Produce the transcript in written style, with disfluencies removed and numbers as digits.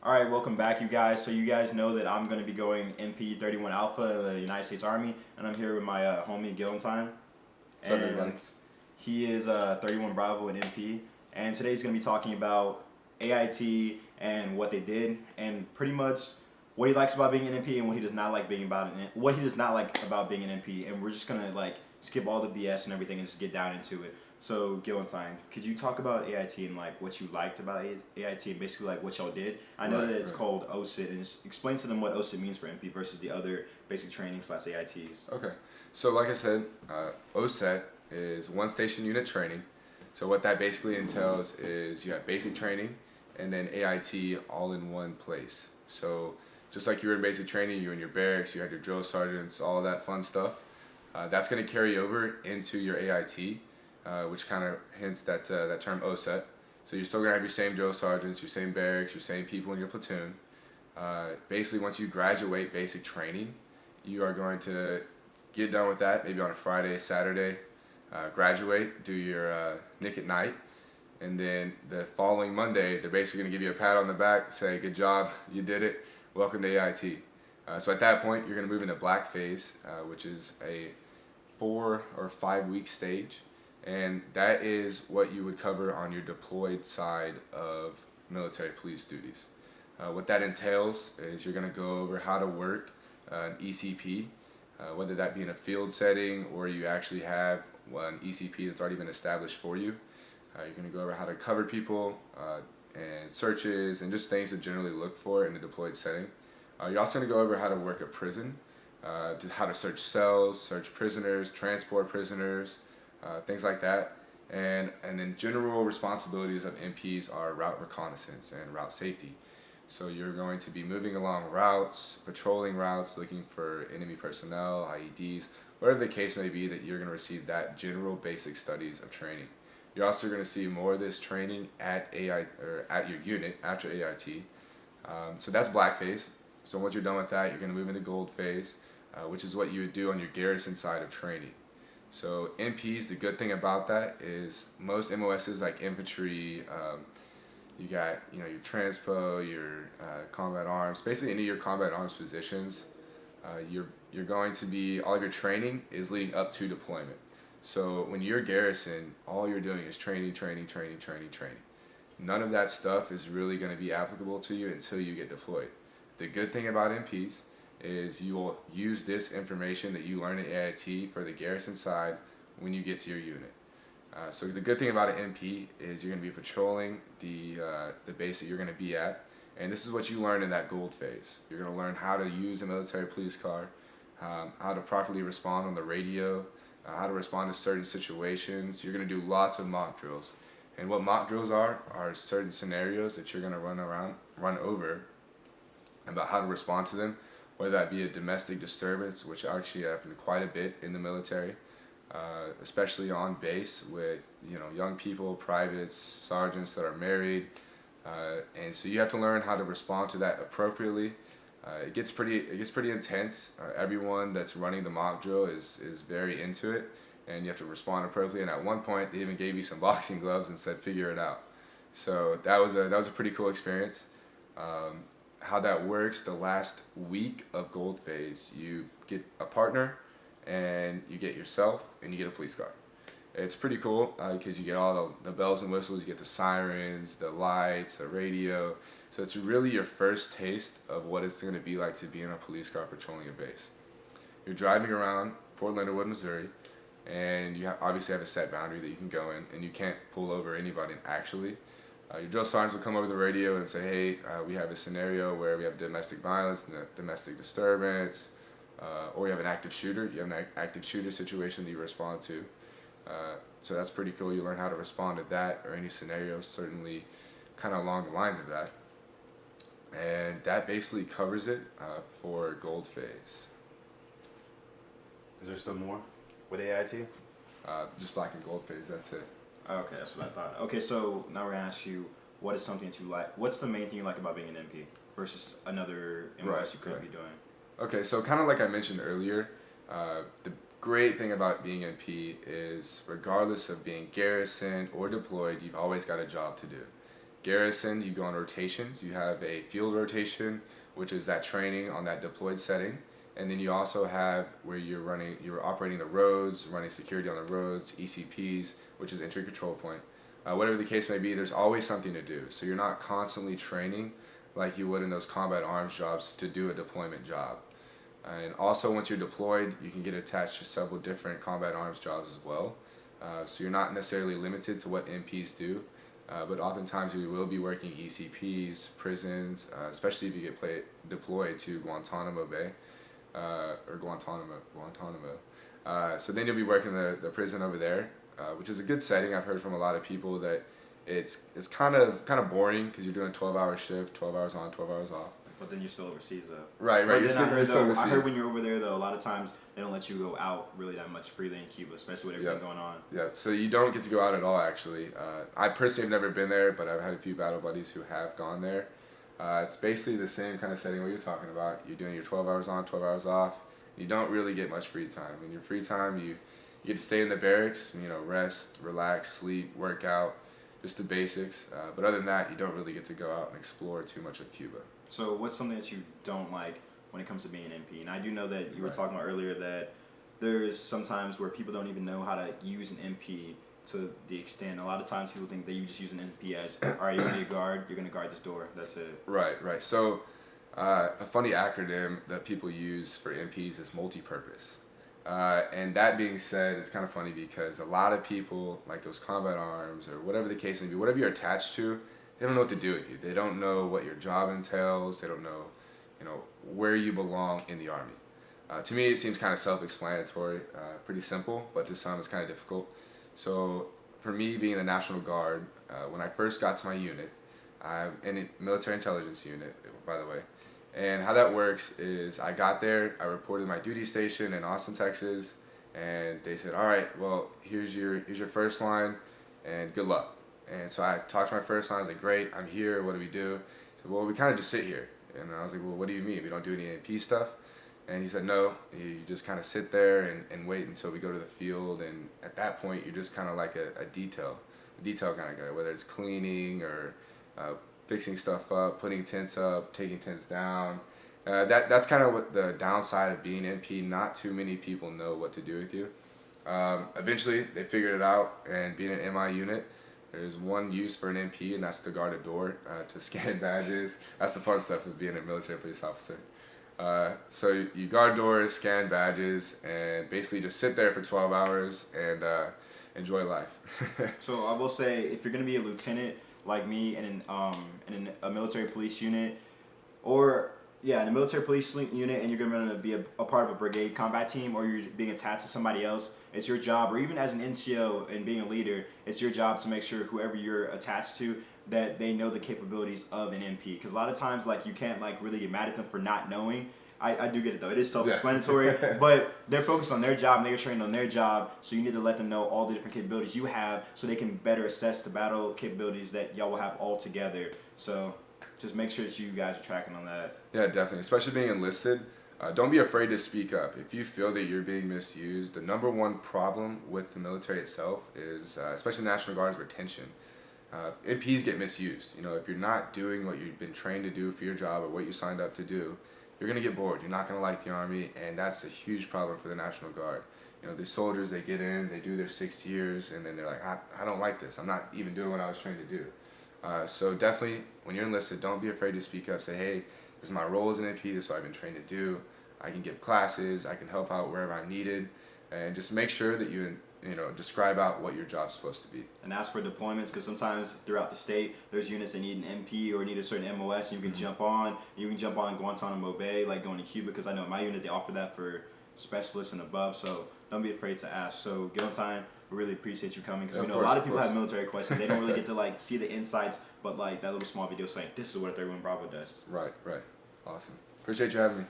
All right, welcome back, you guys. So you guys know that I'm going to be going MP 31 Alpha in the United States Army, and I'm here with my homie Gilentine. What's up, everybody? He is 31 Bravo and MP, and today he's going to be talking about AIT and what they did, and pretty much what he likes about being an MP and what he does not like what he does not like about being an MP. And we're just gonna skip all the BS and everything and just get down into it. So Gilentine, could you talk about AIT and what you liked about AIT and basically what y'all did? I know that it's called OSIT, and just explain to them what OSIT means for MP versus the other basic training / AITs. Okay, so like I said, OSET is one station unit training. So what that basically entails is you have basic training and then AIT all in one place. So just like you were in basic training, you're in your barracks, you had your drill sergeants, all that fun stuff. That's going to carry over into your AIT, which kind of hints that term OSET. So you're still going to have your same drill sergeants, your same barracks, your same people in your platoon. Basically, once you graduate basic training, you are going to get done with that, maybe on a Friday, Saturday, graduate, do your nick at night, and then the following Monday, they're basically going to give you a pat on the back, say, good job, you did it, welcome to AIT. So at that point, you're going to move into black phase, which is a 4 or 5 week stage, and that is what you would cover on your deployed side of military police duties. What that entails is you're going to go over how to work an ECP, whether that be in a field setting or you actually have one ECP that's already been established for you. You're going to go over how to cover people and searches and just things to generally look for in a deployed setting. You're also going to go over how to work a prison, how to search cells, search prisoners, transport prisoners, things like that. And then general responsibilities of MPs are route reconnaissance and route safety. So you're going to be moving along routes, patrolling routes, looking for enemy personnel, IEDs, whatever the case may be, that you're going to receive that general basic studies of training. You're also going to see more of this training at at your unit after AIT. So that's black phase. So once you're done with that, you're going to move into gold phase, which is what you would do on your garrison side of training. So MPs, the good thing about that is most MOSs like infantry, you got your transpo, your combat arms, basically any of your combat arms positions. You're going to be, all of your training is leading up to deployment. So when you're garrison, all you're doing is training. None of that stuff is really going to be applicable to you until you get deployed. The good thing about MPs is you will use this information that you learn at AIT for the garrison side when you get to your unit. So the good thing about an MP is you're going to be patrolling the base that you're going to be at, and this is what you learn in that gold phase. You're going to learn how to use a military police car, how to properly respond on the radio, how to respond to certain situations. You're going to do lots of mock drills, and what mock drills are certain scenarios that you're going to run over about how to respond to them, whether that be a domestic disturbance, which actually happened quite a bit in the military. Especially on base with young people, privates, sergeants that are married, and so you have to learn how to respond to that appropriately. It gets pretty intense. Everyone that's running the mock drill is very into it, and you have to respond appropriately. And at one point, they even gave you some boxing gloves and said, "Figure it out." So that was a pretty cool experience. How that works: the last week of gold phase, you get a partner, and you get yourself, and you get a police car. It's pretty cool because you get all the bells and whistles, you get the sirens, the lights, the radio. So it's really your first taste of what it's going to be like to be in a police car patrolling your base. You're driving around Fort Leonard Wood, Missouri, and you obviously have a set boundary that you can go in, and you can't pull over anybody actually. Your drill sergeants will come over the radio and say, hey, we have a scenario where we have domestic violence, domestic disturbance, or you have an active shooter. You have an active shooter situation that you respond to. So that's pretty cool. You learn how to respond to that or any scenarios, certainly kind of along the lines of that. And that basically covers it for gold phase. Is there still more with AIT? Just black and gold phase, that's it. Okay, that's what I thought. Okay, so now we're gonna ask you, what is something that you like? What's the main thing you like about being an MP versus another MOS you could be doing? Okay, so kind of like I mentioned earlier, the great thing about being MP is regardless of being garrisoned or deployed, you've always got a job to do. garrison, you go on rotations. You have a field rotation, which is that training on that deployed setting. And then you also have where you're operating the roads, running security on the roads, ECPs, which is entry control point. Whatever the case may be, there's always something to do. So you're not constantly training like you would in those combat arms jobs to do a deployment job. And also once you're deployed, you can get attached to several different combat arms jobs as well. So you're not necessarily limited to what MPs do, but oftentimes we will be working ECPs, prisons, especially if you get deployed to Guantanamo Bay. Or Guantanamo. So then you'll be working the prison over there, which is a good setting. I've heard from a lot of people that it's kind of boring because you're doing a 12-hour shift, 12 hours on, 12 hours off. But then you're still overseas though. Right. But You're still overseas. I heard when you're over there though, a lot of times they don't let you go out really that much freely in Cuba, especially with everything going on. Yeah. So you don't get to go out at all actually. I personally have never been there, but I've had a few battle buddies who have gone there. It's basically the same kind of setting what you're talking about. You're doing your 12 hours on, 12 hours off. You don't really get much free time. In your free time, you get to stay in the barracks, rest, relax, sleep, work out, just the basics. But other than that, you don't really get to go out and explore too much of Cuba. So what's something that you don't like when it comes to being an MP? And I do know that you were talking about earlier that there's sometimes where people don't even know how to use an MP to the extent. A lot of times people think that you just use an MP as, all right, you're going to guard this door. That's it. Right. So a funny acronym that people use for MPs is multi-purpose. And that being said, it's kind of funny because a lot of people, like those combat arms or whatever the case may be, whatever you're attached to, they don't know what to do with you. They don't know what your job entails. They don't know, where you belong in the Army. To me, it seems kind of self-explanatory, pretty simple, but to some it's kind of difficult. So for me, being in the National Guard, when I first got to my unit, I'm in a military intelligence unit, by the way. And how that works is I got there, I reported my duty station in Austin, Texas, and they said, all right, well, here's your first line, and good luck. And so I talked to my first line, I was like, great, I'm here, what do we do? He said, well, we kind of just sit here. And I was like, well, what do you mean? We don't do any MP stuff? And he said, no, you just kind of sit there and wait until we go to the field. And at that point, you're just kind of like a detail kind of guy, whether it's cleaning or fixing stuff up, putting tents up, taking tents down. That's kind of what the downside of being MP. Not too many people know what to do with you. Eventually, they figured it out, and being an MI unit, there's one use for an MP, and that's to guard a door, to scan badges. That's the fun stuff of being a military police officer. So you guard doors, scan badges, and basically just sit there for 12 hours and enjoy life. So I will say, if you're going to be a lieutenant like me in a military police unit, in a military police unit, and you're going to be a part of a brigade combat team, or you're being attached to somebody else, it's your job, or even as an NCO and being a leader, it's your job to make sure whoever you're attached to, that they know the capabilities of an MP. Because a lot of times, you can't, really get mad at them for not knowing. I do get it, though. It is self-explanatory, but they're focused on their job, and they're trained on their job, so you need to let them know all the different capabilities you have so they can better assess the battle capabilities that y'all will have all together. So just make sure that you guys are tracking on that. Yeah, definitely. Especially being enlisted, don't be afraid to speak up. If you feel that you're being misused, the number one problem with the military itself is, especially National Guard's retention. MPs get misused. If you're not doing what you've been trained to do for your job or what you signed up to do, you're going to get bored. You're not going to like the Army, and that's a huge problem for the National Guard. The soldiers, they get in, they do their 6 years, and then they're like, I don't like this. I'm not even doing what I was trained to do. So definitely, when you're enlisted, don't be afraid to speak up. Say, hey, this is my role as an MP. This is what I've been trained to do. I can give classes. I can help out wherever I'm needed. And just make sure that you describe out what your job's supposed to be. And ask for deployments, because sometimes throughout the state, there's units that need an MP or need a certain MOS, and you can jump on. You can jump on Guantanamo Bay, like going to Cuba, because I know in my unit, they offer that for specialists and above. So don't be afraid to ask. So get on time. We really appreciate you coming, because we know a lot of people have military questions. They don't really get to see the insights, but that little small video saying this is what a 31 Bravo does. Right. Awesome. Appreciate you having me.